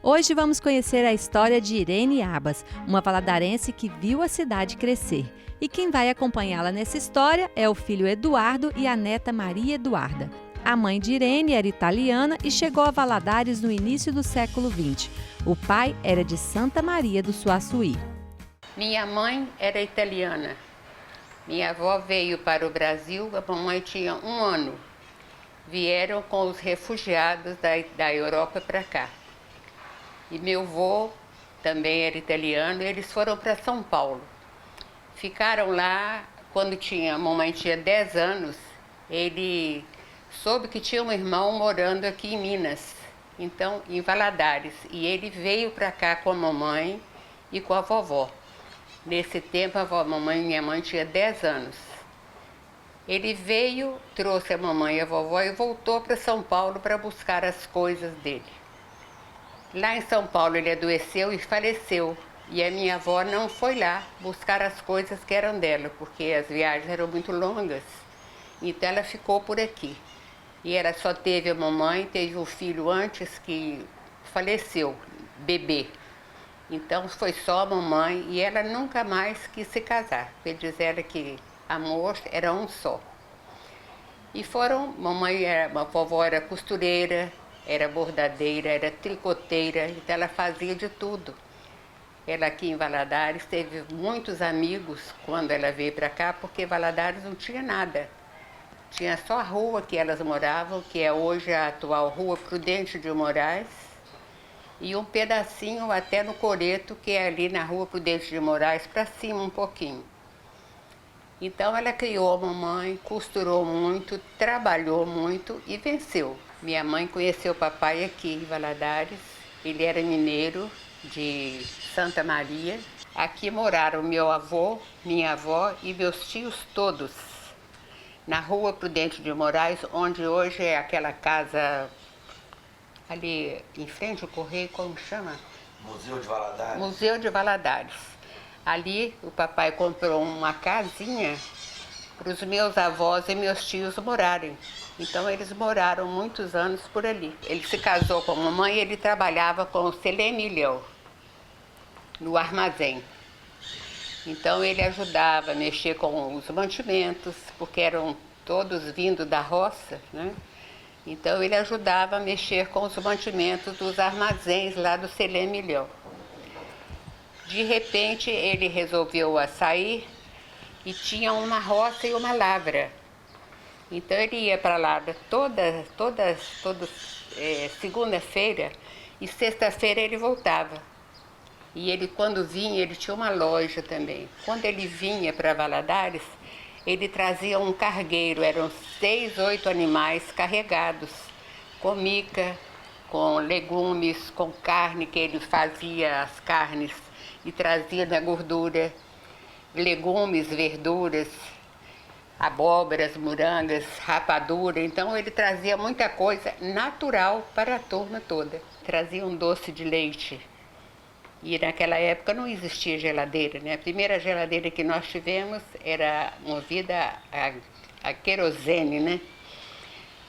Hoje vamos conhecer a história de Irene Abas, uma valadarense que viu a cidade crescer. E quem vai acompanhá-la nessa história é o filho Eduardo e a neta Maria Eduarda. A mãe de Irene era italiana e chegou a Valadares no início do século XX. O pai era de Santa Maria do Suaçuí. Minha mãe era italiana. Minha avó veio para o Brasil, a mamãe tinha 1 ano. Vieram com os refugiados da Europa para cá. E meu avô também era italiano, e eles foram para São Paulo. Ficaram lá, quando a mamãe tinha 10 anos, ele soube que tinha um irmão morando aqui em Minas, então em Valadares. E ele veio para cá com a mamãe e com a vovó. Nesse tempo, minha mãe tinha 10 anos. Ele veio, trouxe a mamãe e a vovó e voltou para São Paulo para buscar as coisas dele. Lá em São Paulo ele adoeceu e faleceu. E a minha avó não foi lá buscar as coisas que eram dela, porque as viagens eram muito longas. Então ela ficou por aqui. E ela só teve a mamãe, teve um filho antes que faleceu, bebê. Então foi só a mamãe e ela nunca mais quis se casar. Porque diz ela que amor era um só. E a vovó era costureira, era bordadeira, era tricoteira, então ela fazia de tudo. Ela aqui em Valadares teve muitos amigos quando ela veio para cá, porque Valadares não tinha nada. Tinha só a rua que elas moravam, que é hoje a atual Rua Prudente de Moraes, e um pedacinho até no Coreto, que é ali na Rua Prudente de Moraes, para cima um pouquinho. Então ela criou a mamãe, costurou muito, trabalhou muito e venceu. Minha mãe conheceu o papai aqui em Valadares, ele era mineiro de Santa Maria. Aqui moraram meu avô, minha avó e meus tios todos, na Rua Prudente de Moraes, onde hoje é aquela casa ali em frente ao Correio, como chama? Museu de Valadares. Museu de Valadares. Ali o papai comprou uma casinha para os meus avós e meus tios morarem. Então eles moraram muitos anos por ali. Ele se casou com a mamãe e ele trabalhava com o Selemilhão, no armazém. Então ele ajudava a mexer com os mantimentos, porque eram todos vindo da roça, né? Então ele ajudava a mexer com os mantimentos dos armazéns lá do Selemilhão. De repente ele resolveu sair e tinha uma roça e uma lavra. Então ele ia para lá toda segunda-feira e sexta-feira ele voltava. E ele, quando vinha, ele tinha uma loja também. Quando ele vinha para Valadares, ele trazia um cargueiro, eram 6, 8 animais carregados, com mica, com legumes, com carne, que ele fazia as carnes e trazia na gordura, legumes, verduras, abóboras, morangas, rapadura. Então ele trazia muita coisa natural para a turma toda. Trazia um doce de leite. E naquela época não existia geladeira, né? A primeira geladeira que nós tivemos era movida a querosene, né?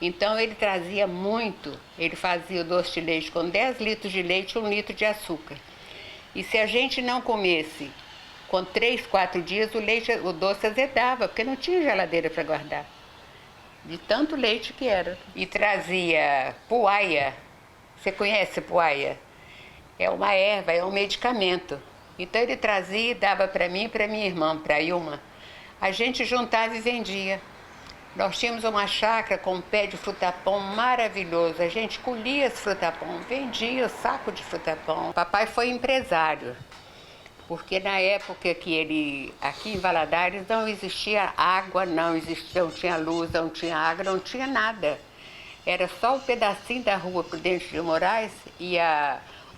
Então ele trazia muito, ele fazia o doce de leite com 10 litros de leite e 1 litro de açúcar. E se a gente não comesse com 3, 4 dias, o doce azedava, porque não tinha geladeira para guardar. De tanto leite que era. E trazia puaia. Você conhece puaia? É uma erva, é um medicamento. Então ele trazia e dava para mim e para minha irmã, para a Ilma. A gente juntava e vendia. Nós tínhamos uma chácara com um pé de frutapão maravilhoso. A gente colhia esse frutapão, vendia o saco de frutapão. Papai foi empresário, porque na época que ele, aqui em Valadares, não existia água, não tinha luz, não tinha água, não tinha nada. Era só um pedacinho da Rua Prudente de Moraes e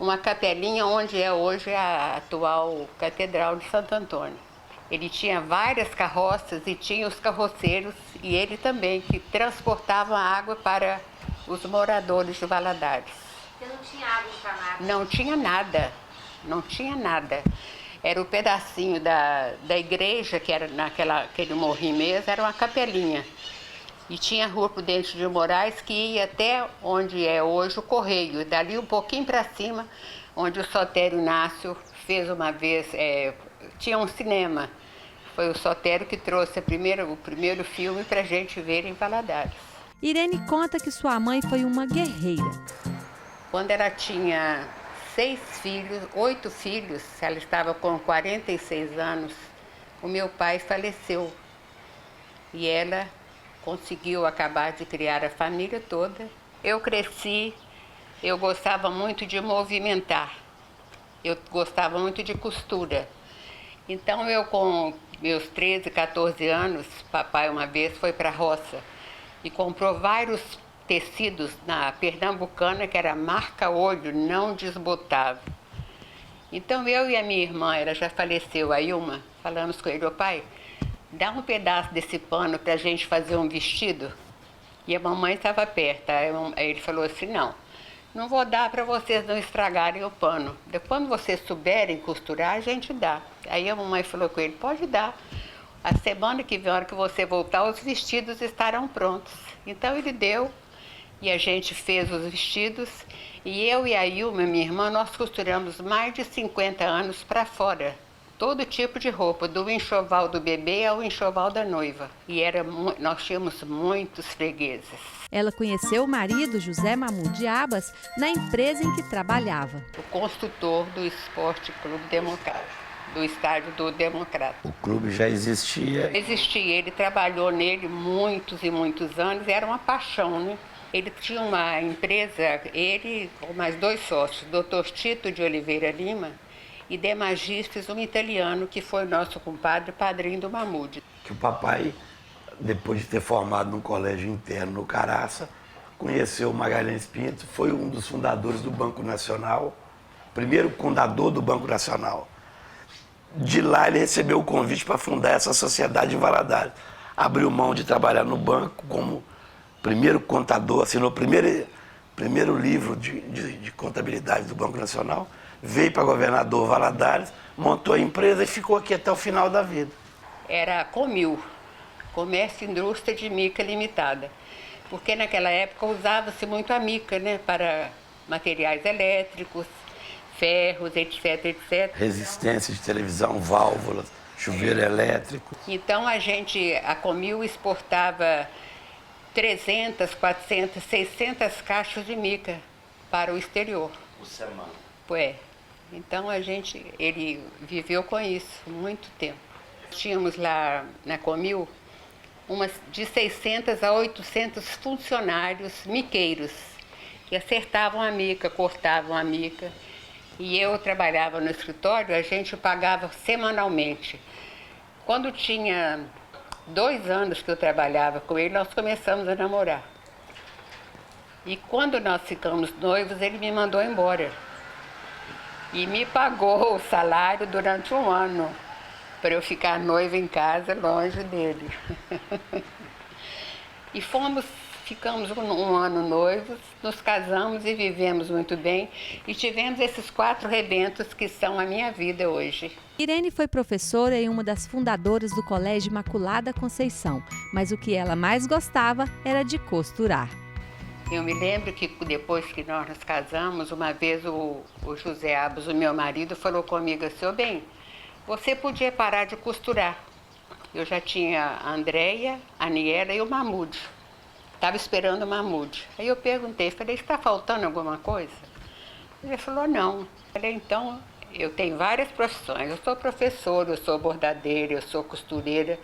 uma capelinha onde é hoje a atual Catedral de Santo Antônio. Ele tinha várias carroças e tinha os carroceiros, e ele também, que transportavam água para os moradores de Valadares. Você não tinha água encanada? Não tinha nada, não tinha nada. Era o pedacinho da igreja, que era naquele morrinho mesmo, era uma capelinha. E tinha a Rua Prudente de Moraes que ia até onde é hoje o Correio. E dali um pouquinho para cima, onde o Sotério Inácio fez uma vez, tinha um cinema. Foi o Sotério que trouxe o primeiro filme para a gente ver em Valadares. Irene conta que sua mãe foi uma guerreira. Quando ela tinha 8 filhos, ela estava com 46 anos, o meu pai faleceu. E ela conseguiu acabar de criar a família toda. Eu cresci, eu gostava muito de movimentar, eu gostava muito de costura. Então eu, com meus 13, 14 anos, papai uma vez foi para a roça e comprou vários tecidos na Pernambucana, que era marca-olho, não desbotava. Então eu e a minha irmã, ela já faleceu, a Ilma, falamos com ele: ô pai, dá um pedaço desse pano para a gente fazer um vestido? E a mamãe estava perto. Aí ele falou assim: não vou dar para vocês não estragarem o pano. Quando vocês souberem costurar, a gente dá. Aí a mamãe falou com ele: pode dar. A semana que vem, a hora que você voltar, os vestidos estarão prontos. Então ele deu e a gente fez os vestidos. E eu e a Ilma, minha irmã, nós costuramos mais de 50 anos para fora. Todo tipo de roupa, do enxoval do bebê ao enxoval da noiva. E nós tínhamos muitos fregueses. Ela conheceu o marido, José Mahmoud de Abas, na empresa em que trabalhava. O construtor do Esporte Clube Democrata, do estádio do Democrata. O clube já existia? Existia, ele trabalhou nele muitos e muitos anos, era uma paixão, né? Ele tinha uma empresa, ele com mais 2 sócios, Dr. Tito de Oliveira Lima e De Magistris, um italiano que foi nosso compadre, padrinho do Mahmoud. Que o papai, depois de ter formado num colégio interno no Caraça, conheceu o Magalhães Pinto, foi um dos fundadores do Banco Nacional, primeiro fundador do Banco Nacional. De lá ele recebeu o convite para fundar essa sociedade em Valadares. Abriu mão de trabalhar no banco como primeiro contador, assinou o primeiro livro de contabilidade do Banco Nacional, veio para governador Valadares, montou a empresa e ficou aqui até o final da vida. Era a Comil, Comércio e Indústria de Mica Limitada, porque naquela época usava-se muito a mica, né, para materiais elétricos, ferros, etc, etc. Resistência de televisão, válvulas, chuveiro elétrico. Então a Comil exportava 300, 400, 600 caixas de mica para o exterior. Por semana. Então ele viveu com isso muito tempo. Tínhamos lá na Comil de 600 a 800 funcionários miqueiros que acertavam a mica, cortavam a mica. E eu trabalhava no escritório, a gente pagava semanalmente. Quando tinha 2 anos que eu trabalhava com ele, nós começamos a namorar. E quando nós ficamos noivos, ele me mandou embora. E me pagou o salário durante 1 ano, para eu ficar noiva em casa, longe dele. E ficamos 1 ano noivos, nos casamos e vivemos muito bem. E tivemos esses 4 rebentos que são a minha vida hoje. Irene foi professora e uma das fundadoras do Colégio Imaculada Conceição, mas o que ela mais gostava era de costurar. Eu me lembro que depois que nós nos casamos, uma vez o José Abas, o meu marido, falou comigo assim: ô bem, você podia parar de costurar. Eu já tinha a Andréia, a Niela e o Mahmoud. Estava esperando o Mahmoud. Aí eu perguntei, falei: está faltando alguma coisa? Ele falou: não. Falei: então, eu tenho várias profissões. Eu sou professora, eu sou bordadeira, eu sou costureira.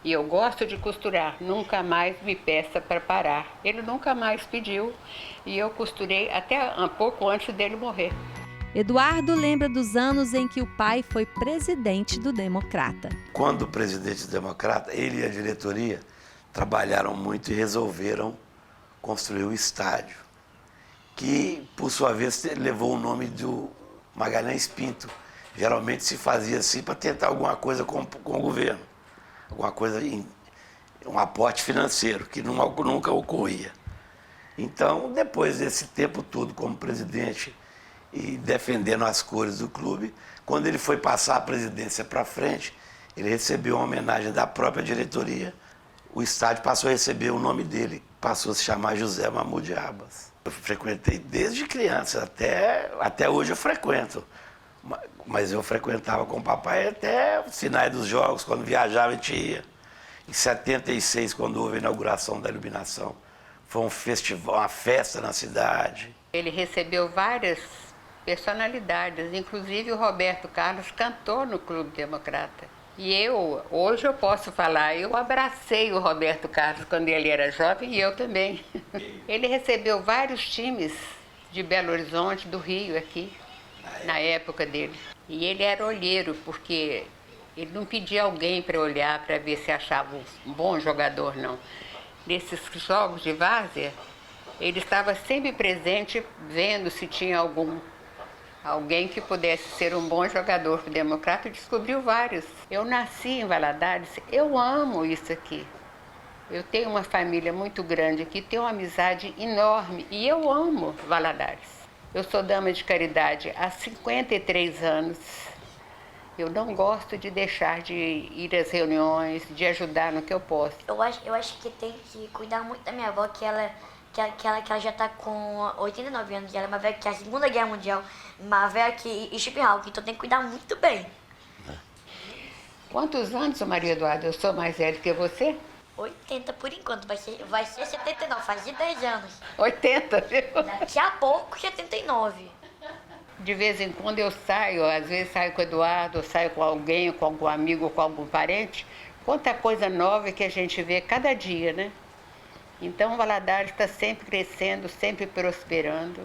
E eu gosto de costurar, nunca mais me peça para parar. Ele nunca mais pediu e eu costurei até um pouco antes dele morrer. Eduardo lembra dos anos em que o pai foi presidente do Democrata. Quando presidente do Democrata, ele e a diretoria trabalharam muito e resolveram construir o estádio, que, por sua vez, levou o nome do Magalhães Pinto. Geralmente se fazia assim para tentar alguma coisa com o governo. Alguma coisa, um aporte financeiro, que nunca ocorria. Então, depois desse tempo todo como presidente e defendendo as cores do clube, quando ele foi passar a presidência para frente, ele recebeu uma homenagem da própria diretoria, o estádio passou a receber o nome dele, passou a se chamar José Mahmoud Abbas. Eu frequentei desde criança, até hoje eu frequento. Mas eu frequentava com o papai até os finais dos jogos, quando viajava a gente ia. Em 76, quando houve a inauguração da iluminação, foi um festival, uma festa na cidade. Ele recebeu várias personalidades, inclusive o Roberto Carlos cantou no Clube Democrata. E hoje eu posso falar, eu abracei o Roberto Carlos quando ele era jovem e eu também. Ele recebeu vários times de Belo Horizonte, do Rio aqui, na época dele. E ele era olheiro, porque ele não pedia alguém para olhar para ver se achava um bom jogador, não. Nesses jogos de várzea, ele estava sempre presente, vendo se tinha alguém que pudesse ser um bom jogador para o Democrata, e descobriu vários. Eu nasci em Valadares, eu amo isso aqui. Eu tenho uma família muito grande aqui, tenho uma amizade enorme e eu amo Valadares. Eu sou dama de caridade há 53 anos. Eu não gosto de deixar de ir às reuniões, de ajudar no que eu posso. Eu acho que tem que cuidar muito da minha avó, que ela já está com 89 anos, e ela é uma velha que é a Segunda Guerra Mundial, uma velha que Steve Hawking, então tem que cuidar muito bem. Quantos anos, Maria Eduarda? Eu sou mais velha que você? 80 por enquanto, vai ser 79, faz de 10 anos. 80, viu? Daqui a pouco, 79. De vez em quando eu saio, às vezes saio com o Eduardo, ou saio com alguém, com algum amigo, ou com algum parente. Quanta coisa nova que a gente vê cada dia, né? Então, Valadares está sempre crescendo, sempre prosperando.